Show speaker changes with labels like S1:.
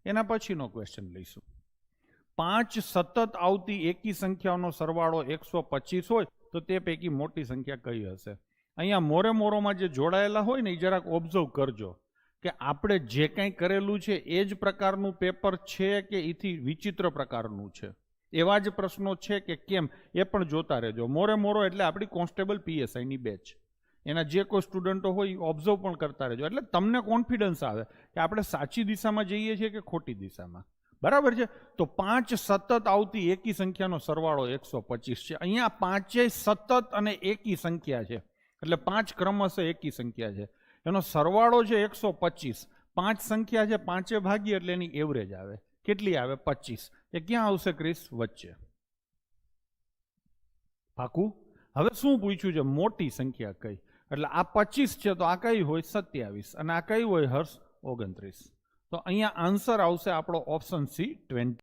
S1: એના પછીનો ક્વેશ્ચન લઈશું. 5 સતત આવતી એકી સંખ્યાઓનો સરવાળો 125 હોય તો તે પૈકી મોટી સંખ્યા કઈ હશે? અહીંયા મોરેમાં જે જોડાયેલા હોય ને એ જરાક ઓબ્ઝર્વ કરજો કે આપણે જે કંઈ કરેલું છે એ જ પ્રકારનું પેપર છે કે એથી વિચિત્ર પ્રકારનું છે, એવા જ પ્રશ્નો છે કે કેમ એ પણ જોતા રહેજો. મોરો એટલે આપણી કોન્સ્ટેબલ PSIની બેચ, એના જે કોઈ સ્ટુડન્ટો હોય એ ઓબ્ઝર્વ પણ કરતા રહેજો, એટલે તમને કોન્ફિડન્સ આવે કે આપણે સાચી દિશામાં જઈએ છીએ કે ખોટી દિશામાં. બરાબર છે? તો 5 સતત આવતી એકી સંખ્યાનો સરવાળો 125 છે. અહીંયા 5 સતત અને એકી સંખ્યા છે, એટલે 5 ક્રમશઃ એકી સંખ્યા છે. એનો સરવાળો છે 125. 5 સંખ્યા છે, 5 ભાગીએ એટલે એની એવરેજ આવે. કેટલી આવે? 25. એ ક્યાં આવશે ક્રિસ? વચ્ચે. પાકું? હવે શું પૂછ્યું છે? મોટી સંખ્યા કઈ? એટલે આ 25 છે તો આ કઈ હોય? 27. અને આ કઈ હોય હર્ષ? 29. તો અહીંયા આન્સર આવશે આપણો ઓપ્શન સી 20.